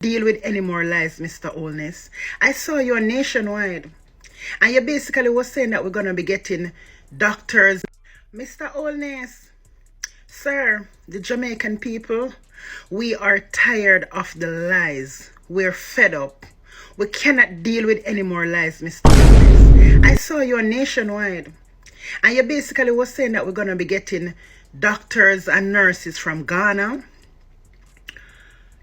deal with any more lies, Mr. Holness. I saw you on Nationwide, and you basically was saying that we're going to be getting doctors. Mr. Holness, sir, the Jamaican people, we are tired of the lies. We're fed up. We cannot deal with any more lies, Mr. Holness. I saw you on Nationwide, and you basically was saying that we're going to be getting doctors and nurses from Ghana,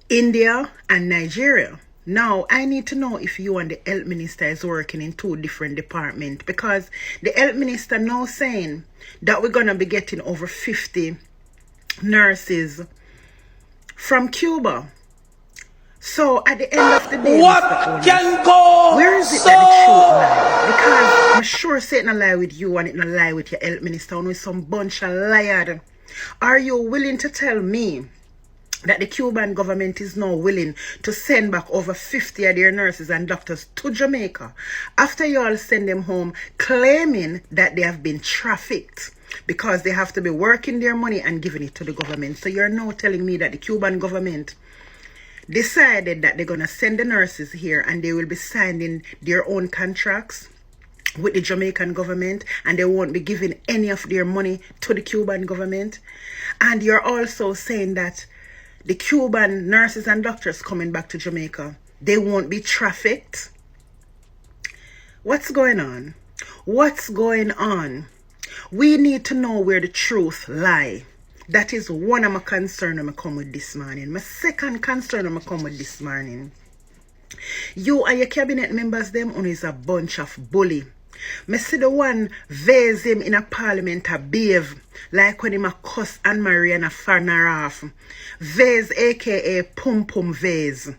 India, and Nigeria. Now, I need to know if you and the health minister is working in two different departments, because the health minister now saying that we're going to be getting over 50 nurses from Cuba. So, at the end of the day, what Mr. can go where is it that the truth lies? Because I'm sure it's not lie with you and it not lie with your health minister and with some bunch of liars. Are you willing to tell me that the Cuban government is now willing to send back over 50 of their nurses and doctors to Jamaica after you all send them home, claiming that they have been trafficked because they have to be working their money and giving it to the government? So you're now telling me that the Cuban government decided that they're going to send the nurses here and they will be signing their own contracts with the Jamaican government, and they won't be giving any of their money to the Cuban government. And you're also saying that the Cuban nurses and doctors coming back to Jamaica, they won't be trafficked. What's going on? What's going on? We need to know where the truth lie. That is one of my concerns I come with this morning. My second concern I come with this morning. You and your cabinet members, them on is a bunch of bully. Me see the one vase him in a parliament a behave like when him a cuss Anne Marie and a farner off. Vase aka Pum Pum Vase.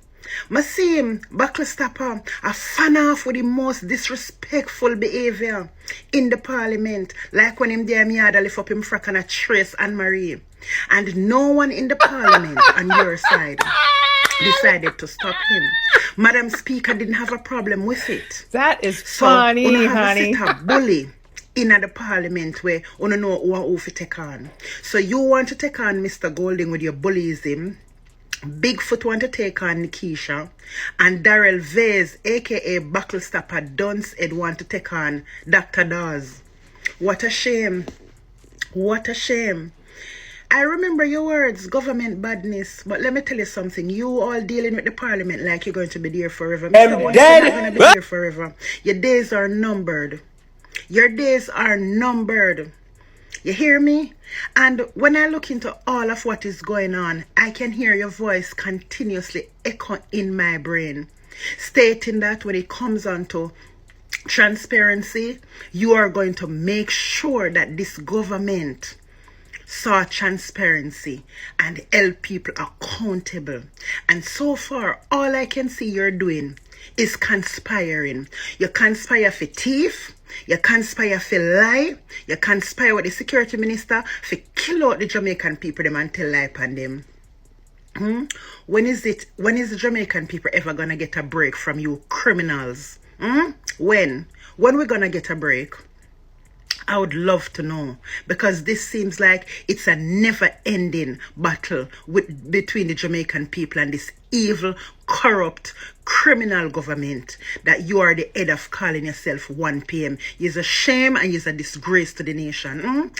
Me see him buckle stopper a fan off with the most disrespectful behavior in the parliament, like when him there me had lift up him frack and a trace Anne Marie. And no one in the parliament on your side decided to stop him. Madam Speaker didn't have a problem with it. That is funny, so, honey. So, a bully in the parliament where you know who to take on. So, you want to take on Mr. Golding with your bullyism. Bigfoot want to take on Nikisha. And Darrell Vase, aka Bucklestopper Duncehead, want to take on Dr. Dawes. What a shame. What a shame. I remember your words, government badness, but let me tell you something. You all dealing with the parliament like you're going to be there forever. Mr. Holness, you're not going to be there forever. Your days are numbered. Your days are numbered. You hear me? And when I look into all of what is going on, I can hear your voice continuously echo in my brain, stating that when it comes on to transparency, you are going to make sure that this government saw transparency and held people accountable. And so far, all I can see you're doing is conspiring. You conspire for thief, you conspire for lie, you conspire with the security minister for kill out the Jamaican people them and tell lie upon them. When is the Jamaican people ever gonna get a break from you criminals? When we gonna get a break? I would love to know, because this seems like it's a never-ending battle between the Jamaican people and this evil, corrupt, criminal government that you are the head of, calling yourself 1 PM. It's a shame and it's a disgrace to the nation.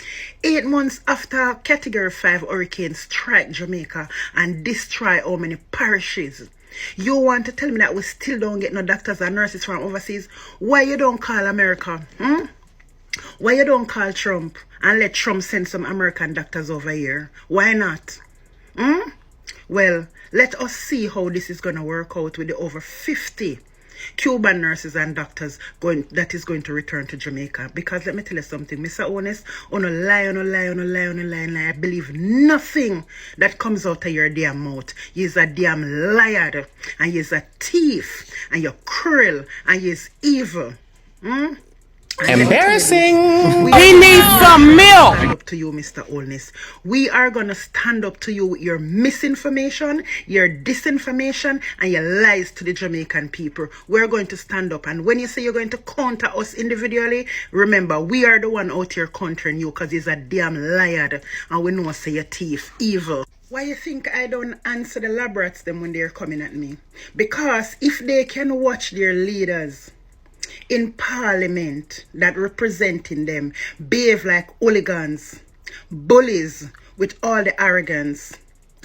8 months after Category 5 hurricane strike Jamaica and destroy how many parishes, you want to tell me that we still don't get no doctors and nurses from overseas? Why you don't call America? Why you don't call Trump and let Trump send some American doctors over here? Why not? Well, let us see how this is going to work out with the over 50 Cuban nurses and doctors that is going to return to Jamaica. Because let me tell you something, Mr. Holness, on a lie. I believe nothing that comes out of your damn mouth. You's a damn liar, and you's a thief, and you're cruel, and you's evil. Embarrassing. We need some milk. Stand up to you, Mr. Holness. We are going to stand up to you with your misinformation, your disinformation, and your lies to the Jamaican people. We're going to stand up. And when you say you're going to counter us individually, remember, we are the one out here countering you, because he's a damn liar. And we know say you're thief, evil. Why you think I don't answer the lab rats them when they're coming at me? Because if they can watch their leaders in parliament that representing them behave like hooligans, bullies with all the arrogance,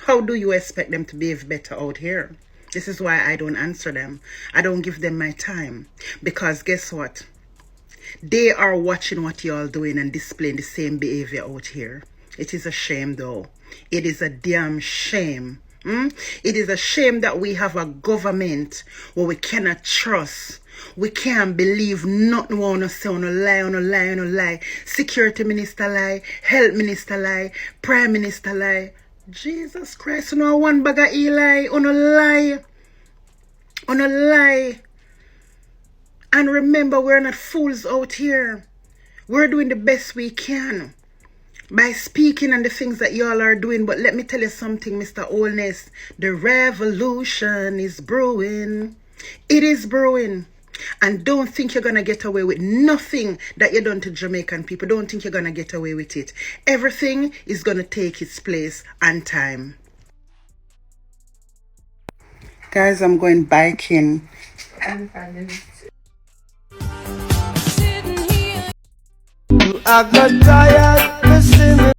how do you expect them to behave better out here? This is why I don't answer them. I don't give them my time. Because guess what? They are watching what y'all doing and displaying the same behavior out here. It is a shame though. It is a damn shame. It is a shame that we have a government where we cannot trust. We can't believe nothing we want to say on a lie, on a lie, on a lie. Security minister lie, health minister lie, prime minister lie. Jesus Christ, you know one bag of Eli on a lie. On a lie. And remember, we're not fools out here. We're doing the best we can by speaking on the things that y'all are doing. But let me tell you something, Mr. Holness. The revolution is brewing. It is brewing. And don't think you're going to get away with nothing that you done to Jamaican people. Don't think you're going to get away with it. Everything is going to take its place and time. Guys, I'm going biking. I got tired listening.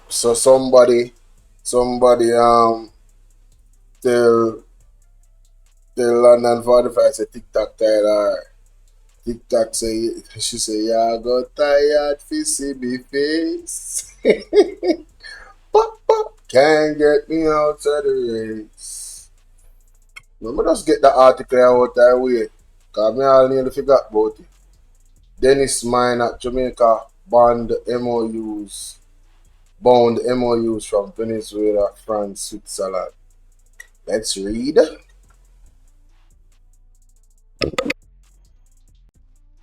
So somebody tell London 45 say TikTok tired her. TikTok say she say yeah I got tired fi see me face. Pop, pop, can't get me out of the race. Let me just get the article out that way. Cause me all nearly forgot about it. Dennis Mine at Jamaica bound MOUs from Venezuela, France, Switzerland. Let's read.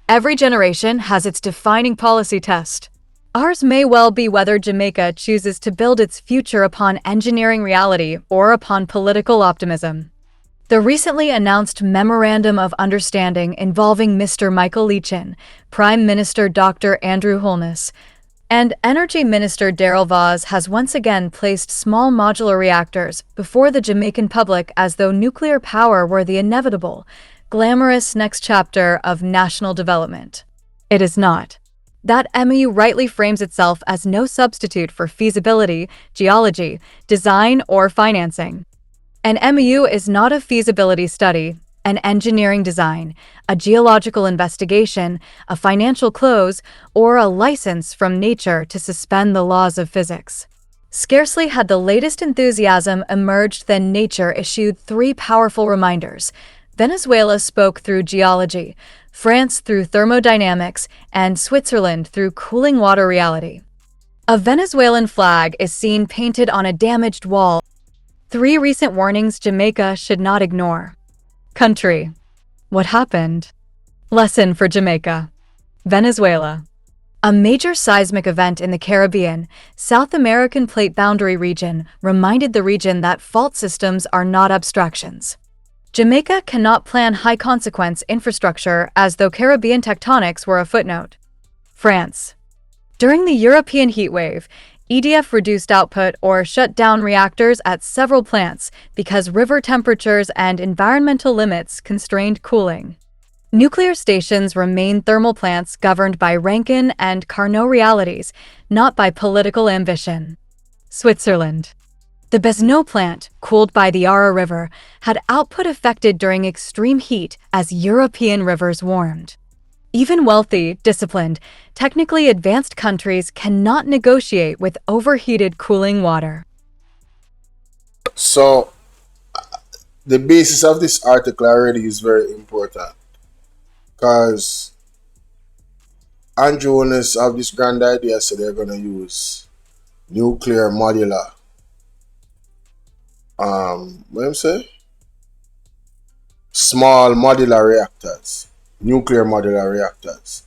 Every generation has its defining policy test. Ours may well be whether Jamaica chooses to build its future upon engineering reality or upon political optimism. The recently announced Memorandum of Understanding involving Mr. Michael Leachin, Prime Minister Dr. Andrew Holness, and Energy Minister Darrell Vaz has once again placed small modular reactors before the Jamaican public as though nuclear power were the inevitable, glamorous next chapter of national development. It is not. That MOU rightly frames itself as no substitute for feasibility, geology, design, or financing. An MOU is not a feasibility study, an engineering design, a geological investigation, a financial close, or a license from nature to suspend the laws of physics. Scarcely had the latest enthusiasm emerged than nature issued three powerful reminders. Venezuela spoke through geology, France through thermodynamics, and Switzerland through cooling water reality. A Venezuelan flag is seen painted on a damaged wall. Three recent warnings Jamaica should not ignore. Country. What happened? Lesson for Jamaica. Venezuela. A major seismic event in the Caribbean, South American plate boundary region reminded the region that fault systems are not abstractions. Jamaica cannot plan high-consequence infrastructure as though Caribbean tectonics were a footnote. France. During the European heatwave, EDF reduced output or shut down reactors at several plants because river temperatures and environmental limits constrained cooling. Nuclear stations remain thermal plants governed by Rankine and Carnot realities, not by political ambition. Switzerland. The Besneau plant, cooled by the Ara River, had output affected during extreme heat as European rivers warmed. Even wealthy, disciplined, technically advanced countries cannot negotiate with overheated cooling water. So, the basis of this article already is very important. Because Andrew Holness have this grand idea, so they're going to use nuclear modular. What am I say? Small modular reactors, nuclear modular reactors,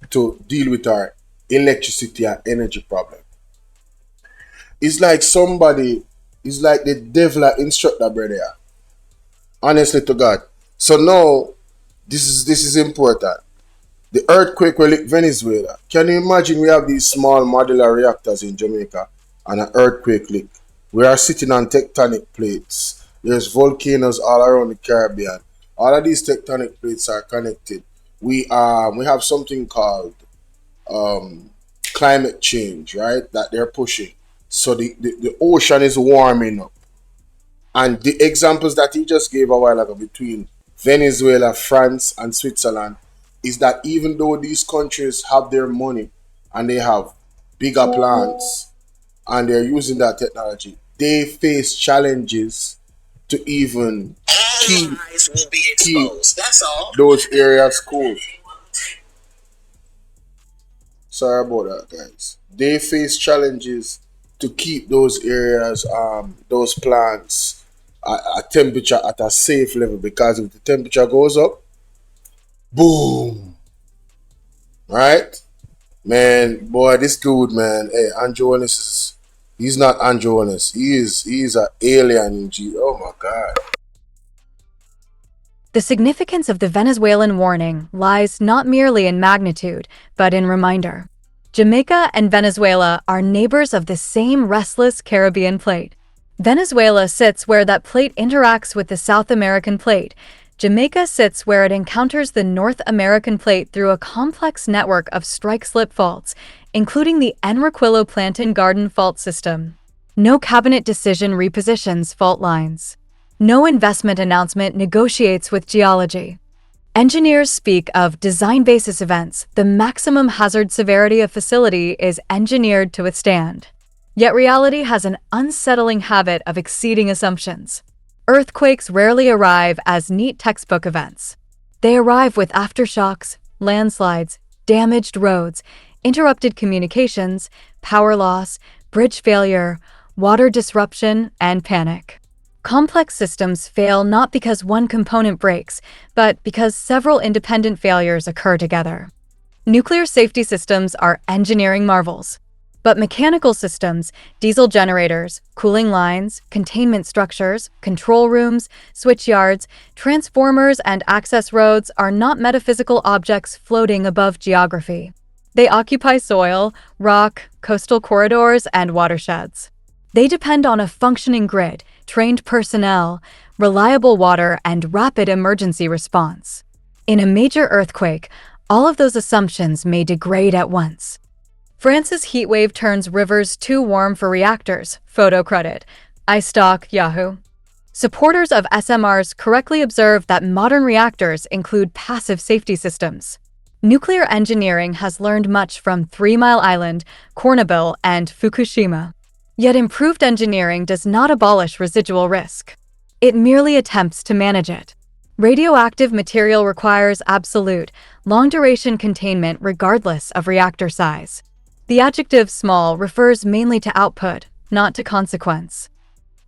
to deal with our electricity and energy problem. It's like the devil instructor, brother. Honestly to God. So now, this is important. The earthquake will hit Venezuela. Can you imagine we have these small modular reactors in Jamaica and an earthquake lick? We are sitting on tectonic plates. There's volcanoes all around the Caribbean. All of these tectonic plates are connected. We have something called climate change, right? That they're pushing. So the ocean is warming up. And the examples that he just gave a while ago between Venezuela, France, and Switzerland is that even though these countries have their money and they have bigger plants and they're using that technology, they face challenges to even keep those areas cool. Sorry about that, guys. They face challenges to keep those areas, those plants a temperature at a safe level, because if the temperature goes up, boom, right? Man, boy, this dude, man, hey, Andrew Holness he's not Andrew Holness. He's an alien in G. Oh my God. The significance of the Venezuelan warning lies not merely in magnitude, but in reminder. Jamaica and Venezuela are neighbors of the same restless Caribbean plate. Venezuela sits where that plate interacts with the South American plate. Jamaica sits where it encounters the North American plate through a complex network of strike-slip faults, including the Enriquillo Plantain Garden fault system. No cabinet decision repositions fault lines. No investment announcement negotiates with geology. Engineers speak of design basis events. The maximum hazard severity of facility is engineered to withstand. Yet reality has an unsettling habit of exceeding assumptions. Earthquakes rarely arrive as neat textbook events. They arrive with aftershocks, landslides, damaged roads, interrupted communications, power loss, bridge failure, water disruption, and panic. Complex systems fail not because one component breaks, but because several independent failures occur together. Nuclear safety systems are engineering marvels. But mechanical systems, diesel generators, cooling lines, containment structures, control rooms, switch yards, transformers, and access roads are not metaphysical objects floating above geography. They occupy soil, rock, coastal corridors, and watersheds. They depend on a functioning grid, trained personnel, reliable water, and rapid emergency response. In a major earthquake, all of those assumptions may degrade at once. France's heatwave turns rivers too warm for reactors, photo credit. iStock, Yahoo. Supporters of SMRs correctly observe that modern reactors include passive safety systems. Nuclear engineering has learned much from 3 Mile Island, Chernobyl, and Fukushima. Yet improved engineering does not abolish residual risk. It merely attempts to manage it. Radioactive material requires absolute, long-duration containment regardless of reactor size. The adjective small refers mainly to output, not to consequence.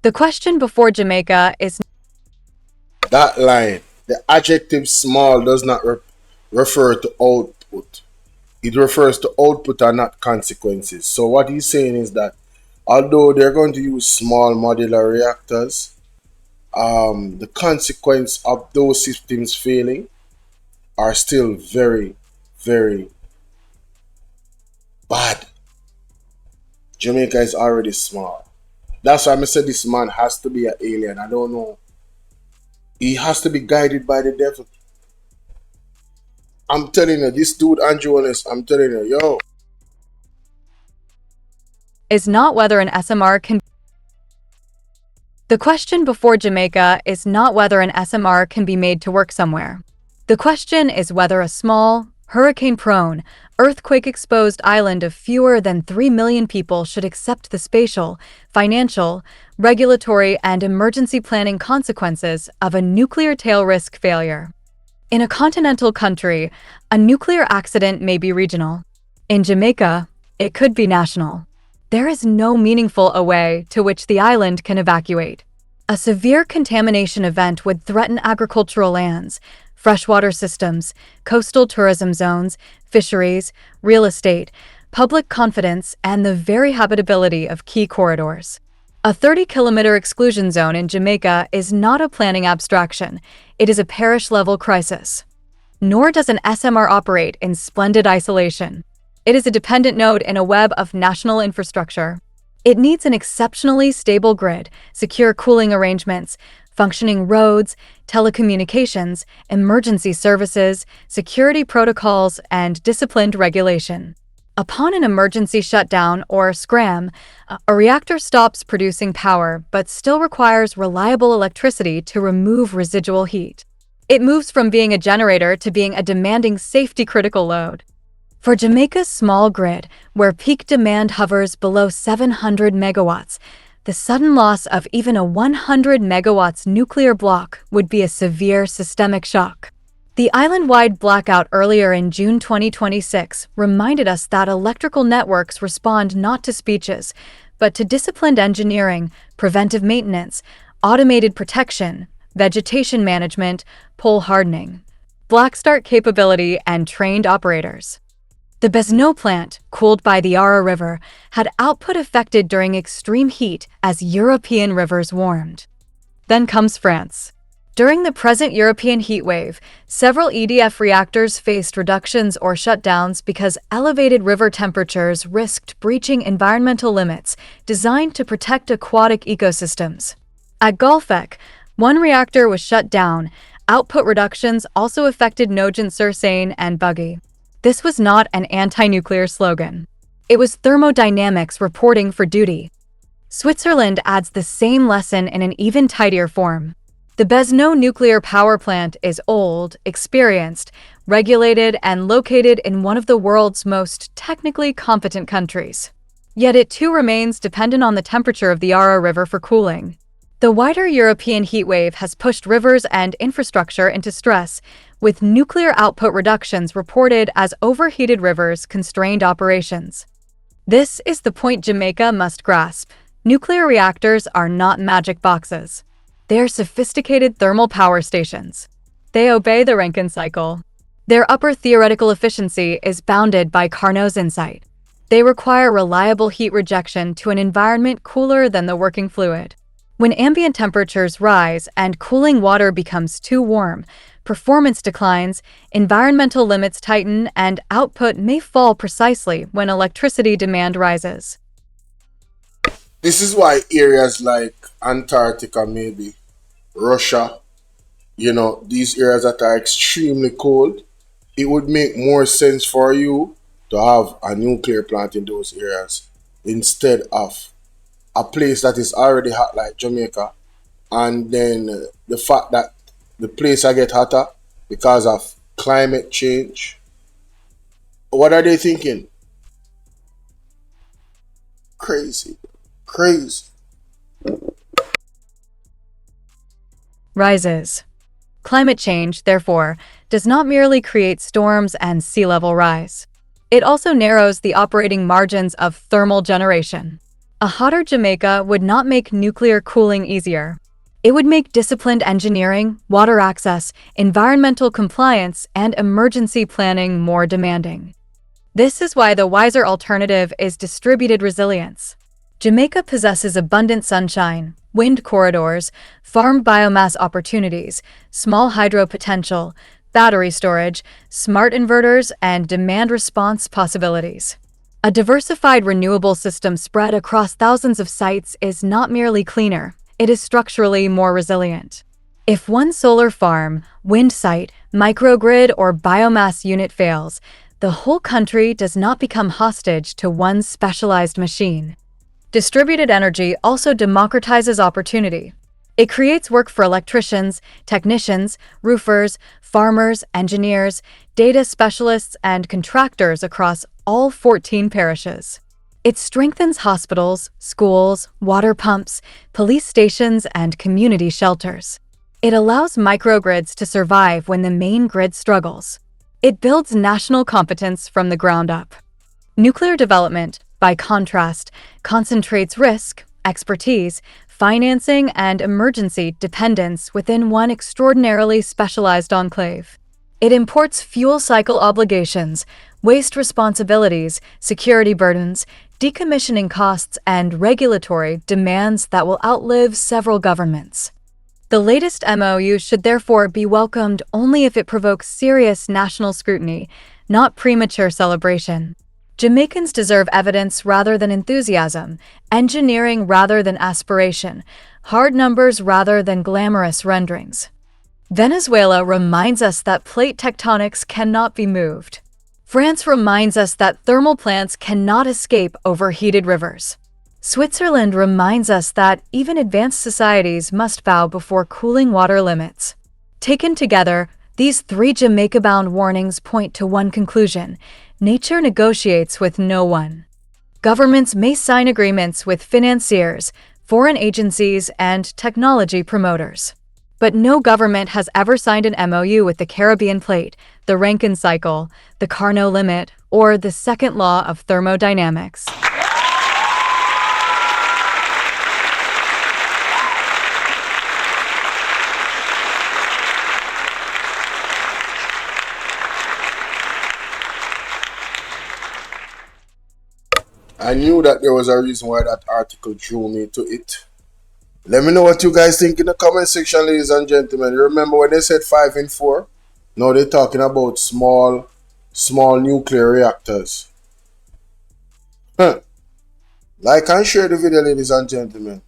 The question before Jamaica is That line, the adjective small does not refer to output. It refers to output and not consequences. So what he's saying is that although they're going to use small modular reactors, the consequence of those systems failing are still very, very bad. Jamaica is already small. That's why I said this man has to be an alien. I don't know. He has to be guided by the devil. I'm telling you, this dude Andrew Holness, I'm telling you, yo. Is not whether an SMR can. The question before Jamaica is not whether an SMR can be made to work somewhere. The question is whether a small, hurricane-prone, earthquake-exposed island of fewer than 3 million people should accept the spatial, financial, regulatory, and emergency planning consequences of a nuclear tail risk failure. In a continental country, a nuclear accident may be regional. In Jamaica, it could be national. There is no meaningful way to which the island can evacuate. A severe contamination event would threaten agricultural lands, freshwater systems, coastal tourism zones, fisheries, real estate, public confidence, and the very habitability of key corridors. A 30-kilometer exclusion zone in Jamaica is not a planning abstraction. It is a parish-level crisis. Nor does an SMR operate in splendid isolation. It is a dependent node in a web of national infrastructure. It needs an exceptionally stable grid, secure cooling arrangements, functioning roads, telecommunications, emergency services, security protocols, and disciplined regulation. Upon an emergency shutdown or scram, a reactor stops producing power but still requires reliable electricity to remove residual heat. It moves from being a generator to being a demanding safety-critical load. For Jamaica's small grid, where peak demand hovers below 700 megawatts, the sudden loss of even a 100 megawatts nuclear block would be a severe systemic shock. The island-wide blackout earlier in June 2026 reminded us that electrical networks respond not to speeches, but to disciplined engineering, preventive maintenance, automated protection, vegetation management, pole hardening, black start capability, and trained operators. The Besno plant, cooled by the Ara River, had output affected during extreme heat as European rivers warmed. Then comes France. During the present European heatwave, several EDF reactors faced reductions or shutdowns because elevated river temperatures risked breaching environmental limits designed to protect aquatic ecosystems. At Golfec, one reactor was shut down. Output reductions also affected Nogent-sur-Seine and Buggy. This was not an anti-nuclear slogan. It was thermodynamics reporting for duty. Switzerland adds the same lesson in an even tidier form. The Besno nuclear power plant is old, experienced, regulated, and located in one of the world's most technically competent countries. Yet it too remains dependent on the temperature of the Ara River for cooling. The wider European heatwave has pushed rivers and infrastructure into stress, with nuclear output reductions reported as overheated rivers constrained operations. This is the point Jamaica must grasp. Nuclear reactors are not magic boxes. They are sophisticated thermal power stations. They obey the Rankine cycle. Their upper theoretical efficiency is bounded by Carnot's insight. They require reliable heat rejection to an environment cooler than the working fluid. When ambient temperatures rise and cooling water becomes too warm, performance declines, environmental limits tighten, and output may fall precisely when electricity demand rises. This is why areas like Antarctica, maybe Russia, these areas that are extremely cold, it would make more sense for you to have a nuclear plant in those areas instead of a place that is already hot like Jamaica, and then the fact that the place I get hotter because of climate change. What are they thinking? Crazy. Rises. Climate change, therefore, does not merely create storms and sea level rise. It also narrows the operating margins of thermal generation. A hotter Jamaica would not make nuclear cooling easier. It would make disciplined engineering, water access, environmental compliance, and emergency planning more demanding. This is why the wiser alternative is distributed resilience. Jamaica possesses abundant sunshine, wind corridors, farm biomass opportunities, small hydro potential, battery storage, smart inverters, and demand response possibilities. A diversified renewable system spread across thousands of sites is not merely cleaner, it is structurally more resilient. If one solar farm, wind site, microgrid, or biomass unit fails, the whole country does not become hostage to one specialized machine. Distributed energy also democratizes opportunity. It creates work for electricians, technicians, roofers, farmers, engineers, data specialists, and contractors across all 14 parishes. It strengthens hospitals, schools, water pumps, police stations, and community shelters. It allows microgrids to survive when the main grid struggles. It builds national competence from the ground up. Nuclear development, by contrast, concentrates risk, expertise, financing, and emergency dependence within one extraordinarily specialized enclave. It imports fuel cycle obligations, waste responsibilities, security burdens, decommissioning costs, and regulatory demands that will outlive several governments. The latest MOU should therefore be welcomed only if it provokes serious national scrutiny, not premature celebration. Jamaicans deserve evidence rather than enthusiasm, engineering rather than aspiration, hard numbers rather than glamorous renderings. Venezuela reminds us that plate tectonics cannot be moved. France reminds us that thermal plants cannot escape overheated rivers. Switzerland reminds us that even advanced societies must bow before cooling water limits. Taken together, these three Jamaica-bound warnings point to one conclusion: nature negotiates with no one. Governments may sign agreements with financiers, foreign agencies, and technology promoters. But no government has ever signed an MOU with the Caribbean Plate, the Rankine cycle, the Carnot limit, or the second law of thermodynamics. I knew that there was a reason why that article drew me to it. Let me know what you guys think in the comment section, ladies and gentlemen. You remember when they said 5 in 4? Now they're talking about small nuclear reactors. Like and share the video, ladies and gentlemen.